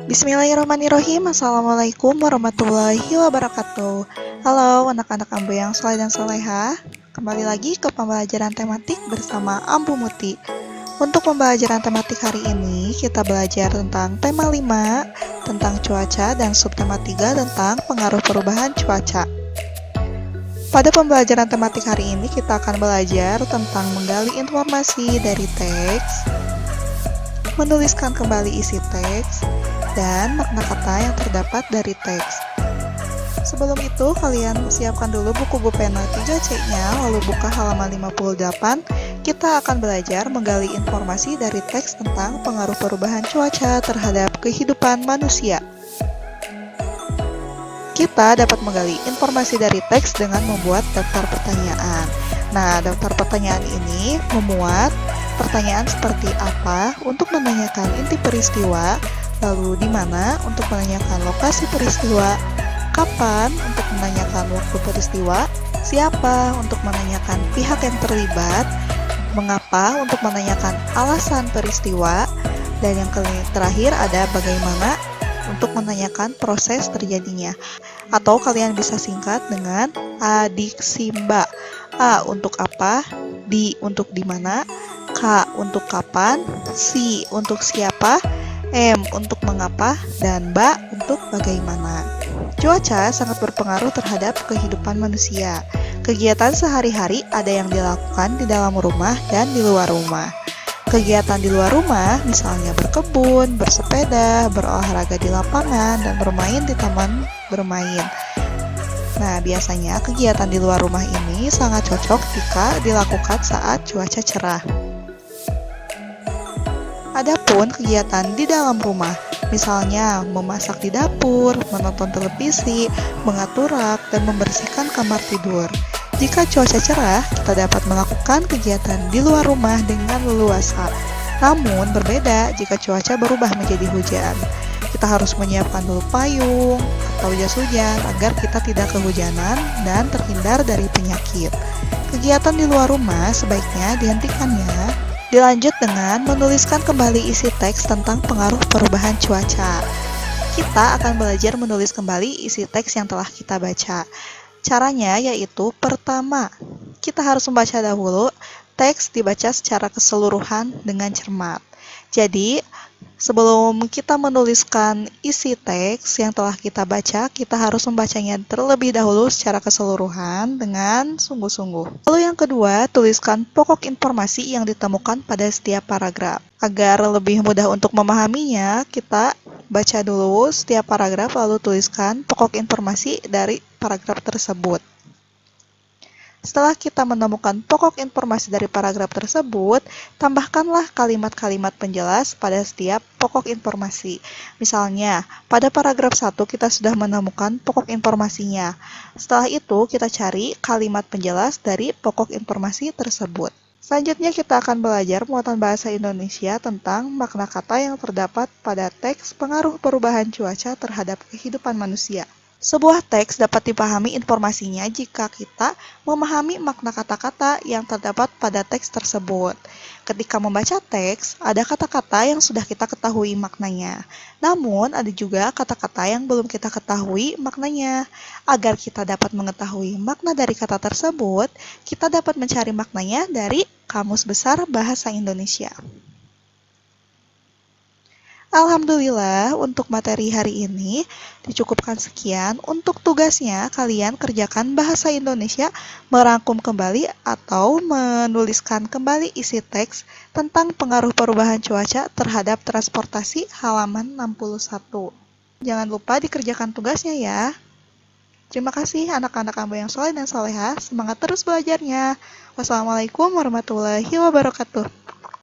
Bismillahirrahmanirrahim. Assalamualaikum warahmatullahi wabarakatuh. Halo anak-anak Ambu yang soleh dan soleha. Kembali lagi ke pembelajaran tematik bersama Ambu Muti. Untuk pembelajaran tematik hari ini, kita belajar tentang tema 5, tentang cuaca, dan subtema 3 tentang pengaruh perubahan cuaca. Pada pembelajaran tematik hari ini, kita akan belajar tentang menggali informasi dari teks, menuliskan kembali isi teks, dan makna kata yang terdapat dari teks. Sebelum itu, kalian siapkan dulu buku pena 3C-nya, lalu buka halaman 58. Kita akan belajar menggali informasi dari teks tentang pengaruh perubahan cuaca terhadap kehidupan manusia. Kita dapat menggali informasi dari teks dengan membuat daftar pertanyaan. Nah, daftar pertanyaan ini memuat pertanyaan seperti apa untuk menanyakan inti peristiwa, lalu di mana untuk menanyakan lokasi peristiwa, kapan untuk menanyakan waktu peristiwa, siapa untuk menanyakan pihak yang terlibat, mengapa untuk menanyakan alasan peristiwa, dan yang terakhir ada bagaimana untuk menanyakan proses terjadinya. Atau kalian bisa singkat dengan adiksimba. A untuk apa, di untuk di mana, K untuk kapan, si untuk siapa, M untuk mengapa, dan B untuk bagaimana. Cuaca sangat berpengaruh terhadap kehidupan manusia. Kegiatan sehari-hari ada yang dilakukan di dalam rumah dan di luar rumah. Kegiatan di luar rumah misalnya berkebun, bersepeda, berolahraga di lapangan, dan bermain di taman bermain. Nah, biasanya kegiatan di luar rumah ini sangat cocok jika dilakukan saat cuaca cerah. Adapun kegiatan di dalam rumah, misalnya memasak di dapur, menonton televisi, mengatur rak, dan membersihkan kamar tidur. Jika cuaca cerah, kita dapat melakukan kegiatan di luar rumah dengan leluasa. Namun, berbeda jika cuaca berubah menjadi hujan. Kita harus menyiapkan dulu payung atau jas hujan agar kita tidak kehujanan dan terhindar dari penyakit. Kegiatan di luar rumah sebaiknya dihentikan ya. Dilanjut dengan menuliskan kembali isi teks tentang pengaruh perubahan cuaca. Kita akan belajar menulis kembali isi teks yang telah kita baca. Caranya yaitu pertama, kita harus membaca dahulu teks dibaca secara keseluruhan dengan cermat. Jadi, sebelum kita menuliskan isi teks yang telah kita baca, kita harus membacanya terlebih dahulu secara keseluruhan dengan sungguh-sungguh. Lalu yang kedua, tuliskan pokok informasi yang ditemukan pada setiap paragraf. Agar lebih mudah untuk memahaminya, kita baca dulu setiap paragraf lalu tuliskan pokok informasi dari paragraf tersebut. Setelah kita menemukan pokok informasi dari paragraf tersebut, tambahkanlah kalimat-kalimat penjelas pada setiap pokok informasi. Misalnya, pada paragraf 1 kita sudah menemukan pokok informasinya. Setelah itu, kita cari kalimat penjelas dari pokok informasi tersebut. Selanjutnya kita akan belajar muatan bahasa Indonesia tentang makna kata yang terdapat pada teks pengaruh perubahan cuaca terhadap kehidupan manusia. Sebuah teks dapat dipahami informasinya jika kita memahami makna kata-kata yang terdapat pada teks tersebut. Ketika membaca teks, ada kata-kata yang sudah kita ketahui maknanya. Namun, ada juga kata-kata yang belum kita ketahui maknanya. Agar kita dapat mengetahui makna dari kata tersebut, kita dapat mencari maknanya dari Kamus Besar Bahasa Indonesia. Alhamdulillah, untuk materi hari ini dicukupkan sekian. Untuk tugasnya, kalian kerjakan bahasa Indonesia, merangkum kembali atau menuliskan kembali isi teks tentang pengaruh perubahan cuaca terhadap transportasi halaman 61. Jangan lupa dikerjakan tugasnya ya. Terima kasih anak-anak Ambu yang soleh dan soleha. Semangat terus belajarnya. Wassalamualaikum warahmatullahi wabarakatuh.